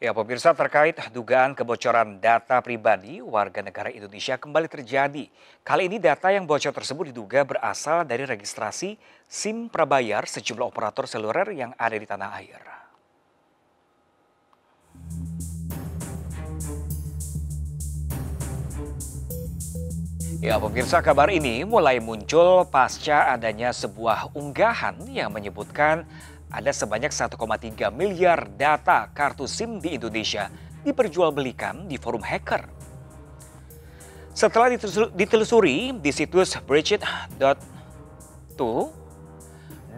Ya, pemirsa terkait dugaan kebocoran data pribadi warga negara Indonesia kembali terjadi. Kali ini data yang bocor tersebut diduga berasal dari registrasi SIM prabayar sejumlah operator seluler yang ada di tanah air. Ya, pemirsa kabar ini mulai muncul pasca adanya sebuah unggahan yang menyebutkan ada sebanyak 1,3 miliar data kartu SIM di Indonesia diperjualbelikan di forum hacker. Setelah ditelusuri di situs breachit.to,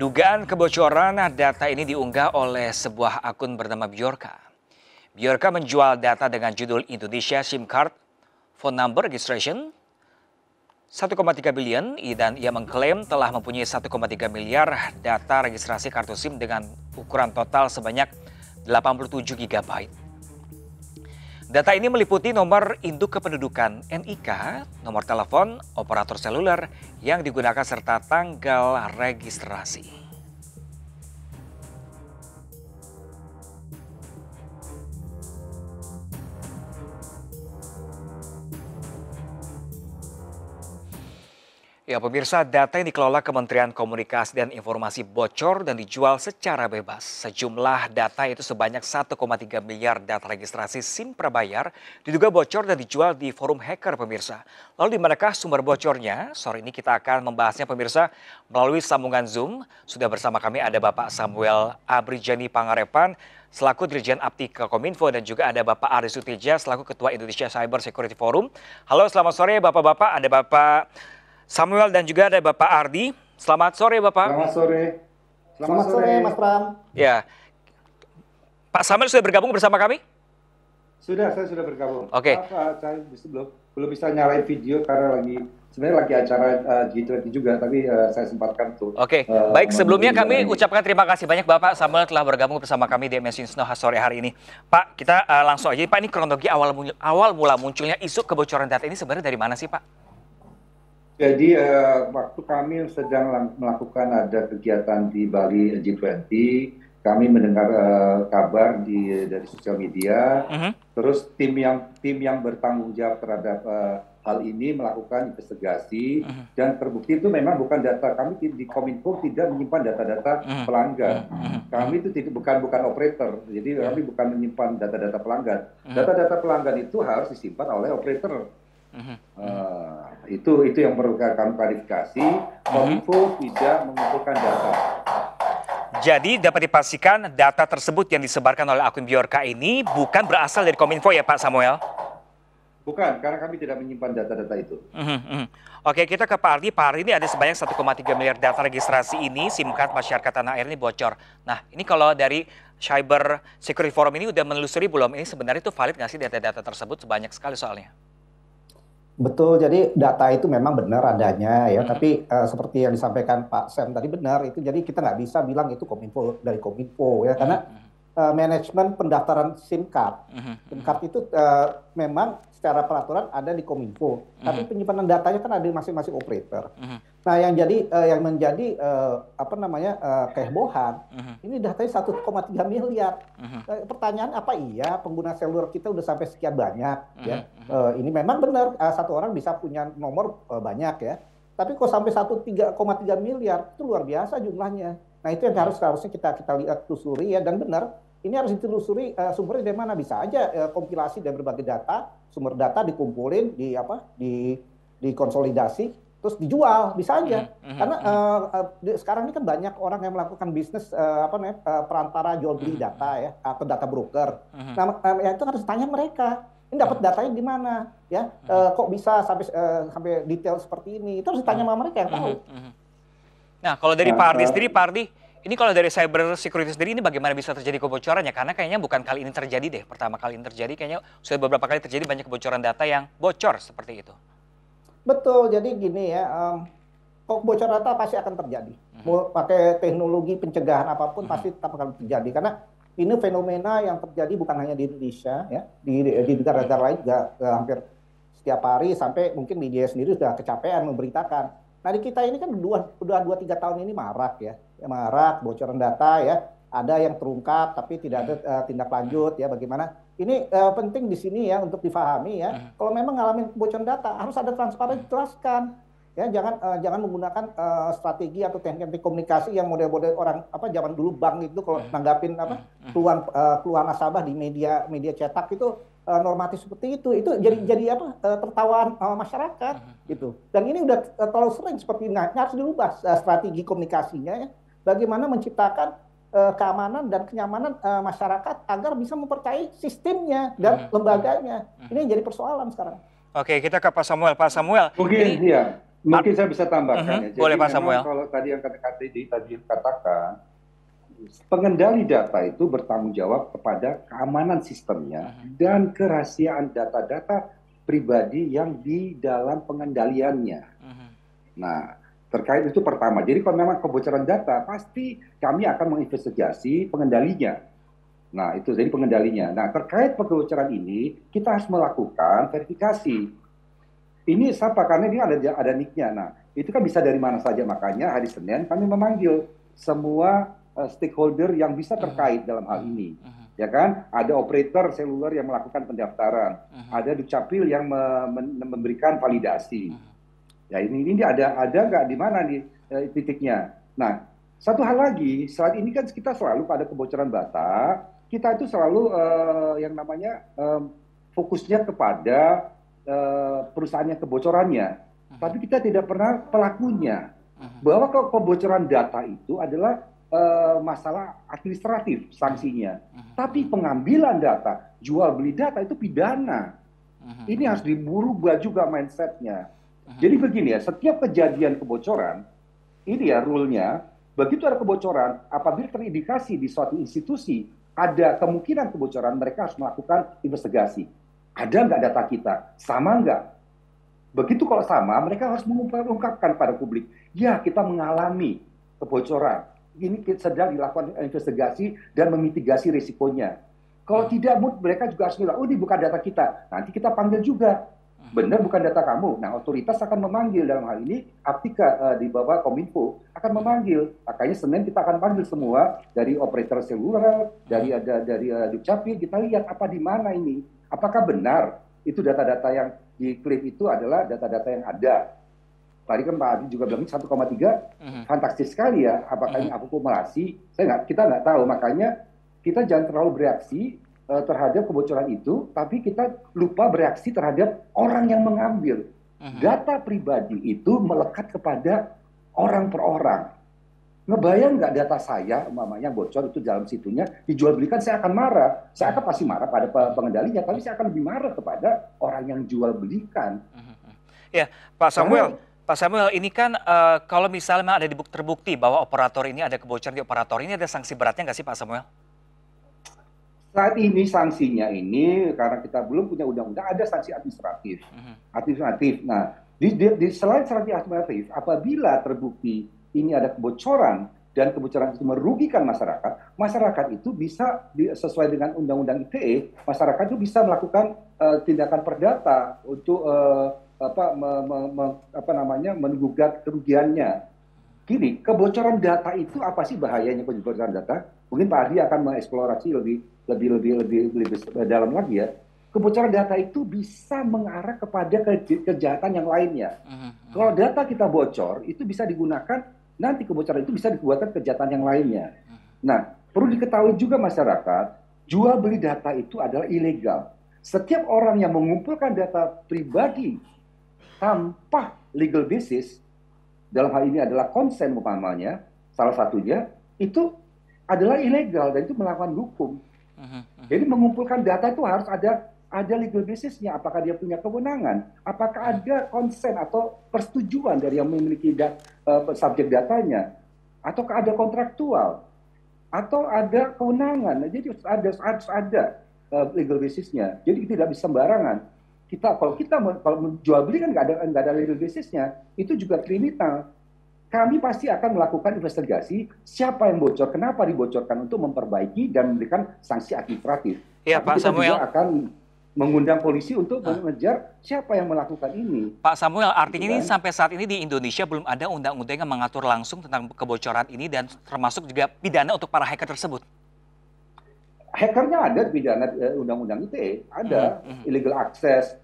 dugaan kebocoran data ini diunggah oleh sebuah akun bernama Bjorka. Bjorka menjual data dengan judul Indonesia SIM Card Phone Number Registration 1,3 billion dan ia mengklaim telah mempunyai 1,3 miliar data registrasi kartu SIM dengan ukuran total sebanyak 87 GB. Data ini meliputi nomor induk kependudukan NIK, nomor telepon, operator seluler yang digunakan serta tanggal registrasi. Ya, pemirsa, data yang dikelola Kementerian Komunikasi dan Informasi bocor dan dijual secara bebas. Sejumlah data itu sebanyak 1,3 miliar data registrasi SIM prabayar diduga bocor dan dijual di forum hacker, pemirsa. Lalu di manakah sumber bocornya? Sore ini kita akan membahasnya, pemirsa, melalui sambungan Zoom. Sudah bersama kami ada Bapak Samuel Abrijani Pangarepan selaku Dirjen Aptika Kominfo dan juga ada Bapak Aris Sutija selaku Ketua Indonesia Cyber Security Forum. Halo, selamat sore Bapak-bapak. Ada Bapak Samuel dan juga ada Bapak Ardi. Selamat sore Bapak. Selamat sore. Selamat sore Mas Pram. Ya, Pak Samuel sudah bergabung bersama kami? Saya sudah bergabung. Oke. Saya belum bisa nyalain video karena sebenarnya lagi acara G20 juga, tapi saya sempatkan tuh. Oke, baik, sebelumnya kami ucapkan terima kasih banyak Bapak Samuel telah bergabung bersama kami di MS Insno sore hari ini. Pak, kita langsung aja. Pak, ini kronologi awal mula munculnya isu kebocoran data ini sebenarnya dari mana sih Pak? Jadi waktu kami sedang melakukan ada kegiatan di Bali G20, kami mendengar kabar dari sosial media, terus tim yang bertanggung jawab terhadap hal ini melakukan investigasi dan terbukti itu memang bukan data kami di Kominfo tidak menyimpan data-data pelanggan. Kami itu bukan operator, jadi kami bukan menyimpan data-data pelanggan. Data-data pelanggan itu harus disimpan oleh operator. Itu yang perlu kami klarifikasi. Kominfo tidak mengumpulkan data. Jadi dapat dipastikan data tersebut yang disebarkan oleh akun Bjorka ini bukan berasal dari Kominfo ya Pak Samuel? Bukan, karena kami tidak menyimpan data-data itu. Oke, kita ke Pak Ardi. Pak Ardi, ini ada sebanyak 1,3 miliar data registrasi ini, SIM card masyarakat tanah air ini bocor. Nah, ini kalau dari Cyber Security Forum ini udah menelusuri belum? Ini sebenarnya itu valid nggak sih data-data tersebut? Sebanyak sekali soalnya. Betul, jadi data itu memang benar adanya ya, tapi seperti yang disampaikan Pak Sam tadi benar itu, jadi kita nggak bisa bilang itu Kominfo dari Kominfo ya, karena manajemen pendaftaran SIM card, SIM card itu memang secara peraturan ada di Kominfo, tapi penyimpanan datanya kan ada di masing-masing operator. Nah, yang menjadi kehebohan, ini datanya 1,3 miliar. Pertanyaan apa iya pengguna seluler kita udah sampai sekian banyak ya? Ini memang benar satu orang bisa punya nomor banyak ya. Tapi kok sampai 1,3 miliar itu luar biasa jumlahnya. Nah, itu yang harusnya kita lihat telusuri ya, dan benar ini harus ditelusuri sumbernya dari mana. Bisa aja kompilasi dari berbagai data, sumber data dikumpulin dikonsolidasi terus dijual, bisa aja. Karena sekarang ini kan banyak orang yang melakukan bisnis perantara jual beli data ya, atau data broker. Nah, itu harus tanya mereka. Ini dapat datanya di mana ya? Kok bisa sampai detail seperti ini? Itu harus ditanya sama mereka yang tahu. Nah, kalau dari Pak Ardi sendiri, Pak Ardi, ini kalau dari cyber security sendiri ini bagaimana bisa terjadi kebocorannya? Karena kayaknya bukan kali ini terjadi deh. Pertama kali ini terjadi, kayaknya sudah beberapa kali terjadi banyak kebocoran data yang bocor seperti itu. Betul, jadi gini ya, kok bocor data pasti akan terjadi. Mau pakai teknologi pencegahan apapun pasti tetap akan terjadi. Karena ini fenomena yang terjadi bukan hanya di Indonesia, ya, di negara-negara lain juga hampir setiap hari, sampai mungkin media sendiri sudah kecapean memberitakan. Nah, di kita ini kan udah 2-3 tahun ini marak ya, marak bocoran data ya. ada yang terungkap tapi tidak ada tindak lanjut ya bagaimana. Ini penting di sini ya untuk difahami ya. Kalau memang ngalamin kebocoran data harus ada transparan dijelaskan. Ya jangan menggunakan strategi atau teknik komunikasi yang model-model orang zaman dulu bank itu kalau nanggapin keluhan nasabah di media cetak itu normatif seperti itu jadi tertawaan masyarakat gitu. Dan ini udah terlalu sering seperti ini. Harus dirubah strategi komunikasinya ya. Bagaimana menciptakan keamanan dan kenyamanan masyarakat agar bisa mempercayai sistemnya dan lembaganya. Ini yang jadi persoalan sekarang. Oke, kita ke Pak Samuel. Pak Samuel. Mungkin saya bisa tambahkan ya. Jadi boleh Pak Samuel. Kalau tadi yang tadi katakan, pengendali data itu bertanggung jawab kepada keamanan sistemnya dan kerahasiaan data-data pribadi yang di dalam pengendaliannya. Nah, terkait itu pertama. Jadi kalau memang kebocoran data, pasti kami akan menginvestigasi pengendalinya. Nah, itu jadi pengendalinya. Nah, terkait kebocoran ini, kita harus melakukan verifikasi. Ini siapa? Karena ini ada nick-nya. Nah, itu kan bisa dari mana saja. Makanya hari Senin kami memanggil semua stakeholder yang bisa terkait dalam hal ini. Ya kan? Ada operator seluler yang melakukan pendaftaran. Ada Dukcapil yang memberikan validasi. Ya ini ada nggak di mana nih titiknya. Nah, satu hal lagi, saat ini kan kita selalu pada kebocoran data, kita itu selalu yang namanya fokusnya kepada perusahaannya kebocorannya, tapi kita tidak pernah pelakunya. Bahwa kebocoran data itu adalah masalah administratif sanksinya, tapi pengambilan data, jual beli data itu pidana. Ini harus dirubah juga mindsetnya. Jadi begini ya, setiap kejadian kebocoran, ini ya rule-nya, begitu ada kebocoran, apabila terindikasi di suatu institusi ada kemungkinan kebocoran, mereka harus melakukan investigasi. Ada nggak data kita? Sama nggak? Begitu kalau sama, mereka harus mengungkapkan pada publik. Ya, kita mengalami kebocoran. Ini sedang dilakukan investigasi dan memitigasi risikonya. Kalau tidak, mereka juga harus bilang, oh ini bukan data kita. Nanti kita panggil juga. Benar bukan data kamu. Nah, otoritas akan memanggil dalam hal ini, Aptika di bawah Kominfo akan memanggil. Makanya Senin kita akan panggil semua dari operator seluler, dari Dukcapil, kita lihat apa di mana ini. Apakah benar itu data-data yang diklaim itu adalah data-data yang ada? Tadi kan Pak Adi juga bilang 1,3 fantastis sekali ya. Apakah ini akumulasi? Kita nggak tahu. Makanya kita jangan terlalu bereaksi terhadap kebocoran itu, tapi kita lupa bereaksi terhadap orang yang mengambil. Data pribadi itu melekat kepada orang per orang. Ngebayang nggak data saya, umpamanya bocor itu dalam situnya, dijual belikan, saya akan marah. Saya akan pasti marah pada pengendalinya, tapi saya akan lebih marah kepada orang yang jual belikan. Ya, Pak Samuel, ini kan kalau misalnya ada terbukti bahwa operator ini ada kebocoran di operator ini, ada sanksi beratnya nggak sih Pak Samuel? Saat ini sanksinya ini, karena kita belum punya undang-undang, ada sanksi administratif. Nah, di selain sanksi administratif, apabila terbukti ini ada kebocoran dan kebocoran itu merugikan masyarakat itu bisa sesuai dengan Undang-Undang ITE, masyarakat itu bisa melakukan tindakan perdata untuk menggugat kerugiannya. Gini, kebocoran data itu apa sih bahayanya kebocoran data? Mungkin Pak Ardi akan mengeksplorasi lebih dalam lagi ya. Kebocoran data itu bisa mengarah kepada kejahatan yang lainnya. Kalau data kita bocor, itu bisa digunakan, nanti kebocoran itu bisa digunakan kejahatan yang lainnya. Nah, perlu diketahui juga masyarakat, jual beli data itu adalah ilegal. Setiap orang yang mengumpulkan data pribadi tanpa legal basis, dalam hal ini adalah konsen umpamanya, salah satunya, itu adalah ilegal dan itu melawan hukum. Jadi mengumpulkan data itu harus ada legal basisnya, apakah dia punya kewenangan, apakah ada konsen atau persetujuan dari yang memiliki subjek datanya, ataukah ada kontraktual, atau ada kewenangan. Jadi harus ada legal basisnya. Jadi tidak bisa sembarangan. Kalau menjual beli kan nggak ada legal basisnya, itu juga kriminal. Kami pasti akan melakukan investigasi siapa yang bocor, kenapa dibocorkan untuk memperbaiki dan memberikan sanksi administratif. Ya, Pak Samuel. mengundang polisi untuk mengejar siapa yang melakukan ini. Pak Samuel, artinya Gitu ini kan. sampai saat ini di Indonesia belum ada undang-undang yang mengatur langsung tentang kebocoran ini dan termasuk juga pidana untuk para hacker tersebut. Hackernya ada pidana undang-undang ITE, ada illegal access.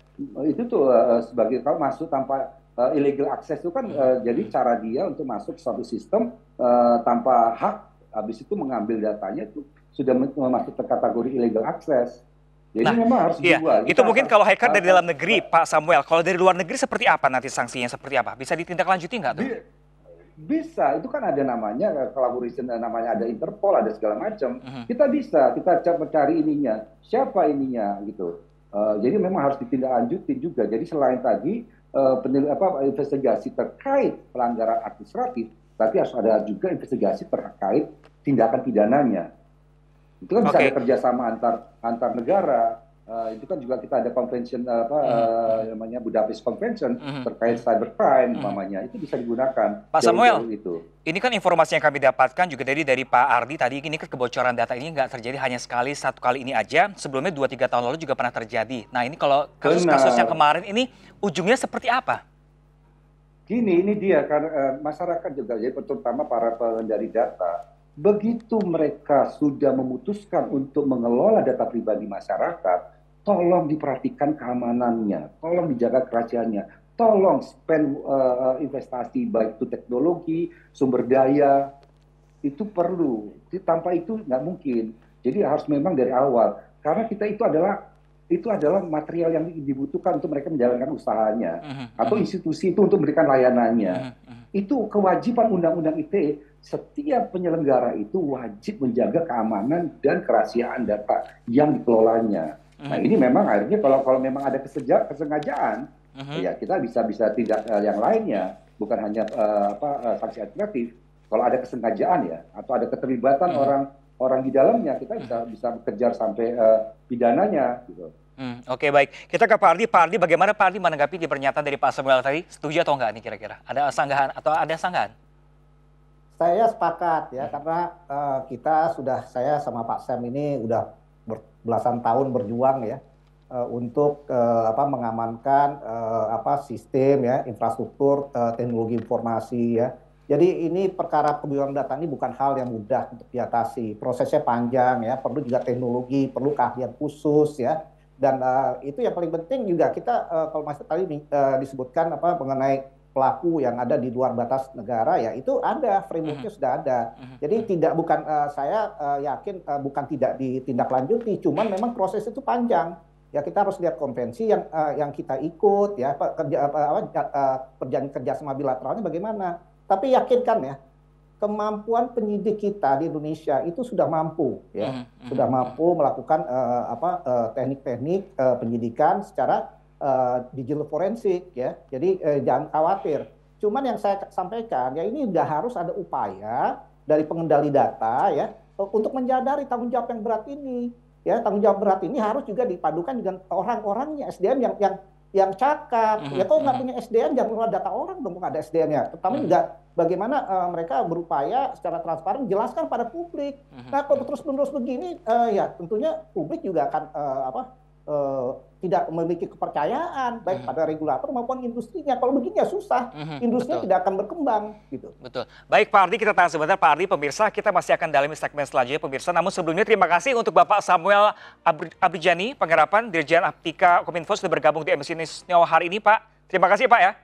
Itu tuh sebagai kalau masuk tanpa illegal access itu kan jadi cara dia untuk masuk ke suatu sistem tanpa hak, habis itu mengambil datanya itu sudah masuk ke kategori illegal access. Jadi Nah, memang harus iya, dijual. itu mungkin kalau hacker dari dalam negeri, Pak Samuel. Kalau dari luar negeri seperti apa nanti sanksinya seperti apa? Bisa ditindaklanjuti nggak tuh? Bisa, itu kan ada namanya collaboration, namanya ada Interpol, ada segala macam. Kita bisa, kita cari ininya, siapa ininya gitu. Jadi memang harus ditindaklanjuti juga. Jadi selain tadi investigasi terkait pelanggaran administratif, tapi harus ada juga investigasi terkait tindakan pidananya. Itu kan bisa ada kerjasama antar negara. Itu kan juga kita ada convention namanya Budapest Convention terkait cybercrime namanya, itu bisa digunakan. Pak Samuel, ini kan informasi yang kami dapatkan juga dari Pak Ardi tadi, ini kan kebocoran data ini nggak terjadi hanya satu kali ini aja, sebelumnya 2-3 tahun lalu juga pernah terjadi. Nah ini kalau kasus-kasus yang kemarin ini ujungnya seperti apa? Gini, ini dia, karena masyarakat juga, jadi terutama para pengendali data, begitu mereka sudah memutuskan untuk mengelola data pribadi masyarakat, tolong diperhatikan keamanannya, tolong dijaga kerahasiaannya, tolong spend investasi baik itu teknologi, sumber daya, itu perlu. Tanpa itu nggak mungkin. Jadi harus memang dari awal, karena kita itu adalah material yang dibutuhkan untuk mereka menjalankan usahanya, atau institusi itu untuk memberikan layanannya. Itu kewajiban Undang-Undang ITE. Setiap penyelenggara itu wajib menjaga keamanan dan kerahasiaan data yang dikelolanya. Nah ini memang akhirnya kalau memang ada kesengajaan, ya kita bisa tindak yang lainnya, bukan hanya sanksi administratif. Kalau ada kesengajaan ya, atau ada keterlibatan orang di dalamnya, kita bisa bekerja sampai pidananya. Gitu. Oke, baik. Kita ke Pak Ardi. Pak Ardi, bagaimana Pak Ardi menanggapi di pernyataan dari Pak Samuel tadi? Setuju atau enggak nih kira-kira? Ada sanggahan atau ada sanggahan? Saya sepakat ya, karena saya sama Pak Sam ini udah belasan tahun berjuang ya untuk mengamankan sistem ya, infrastruktur teknologi informasi ya. Jadi ini perkara kebocoran data ini bukan hal yang mudah untuk diatasi. Prosesnya panjang ya, perlu juga teknologi, perlu keahlian khusus ya. Dan itu yang paling penting juga kita kalau Mas tadi disebutkan mengenai pelaku yang ada di luar batas negara ya, itu ada frameworknya sudah ada. Jadi saya yakin bukan tidak ditindaklanjuti, cuman memang proses itu panjang. Ya kita harus lihat konvensi yang kita ikut ya, perjanjian kerjasama bilateralnya bagaimana. Tapi yakinkan ya, kemampuan penyidik kita di Indonesia itu sudah mampu ya, sudah mampu melakukan teknik-teknik penyidikan secara digital forensik ya. Jadi jangan khawatir. Cuman yang saya sampaikan ya, ini udah harus ada upaya dari pengendali data ya untuk menyadari tanggung jawab yang berat ini. Ya, tanggung jawab berat ini harus juga dipadukan dengan orang-orangnya, SDM yang cakap. Ya kalau nggak punya SDM jangan keluar data orang dong, ada SDM-nya. Terutama juga bagaimana mereka berupaya secara transparan jelaskan pada publik. Nah kalau terus-menerus begini ya tentunya publik juga akan tidak memiliki kepercayaan baik pada regulator maupun industrinya. Kalau begini ya susah, industrinya tidak akan berkembang gitu. Betul. Baik Pak Ardi, kita tahan sebentar Pak Ardi. Pemirsa, kita masih akan dalami segmen selanjutnya pemirsa. Namun sebelumnya terima kasih untuk Bapak Samuel Abrijani, Penggarapan Dirjen Aptika Kominfo sudah bergabung di MC News hari ini Pak. Terima kasih Pak ya.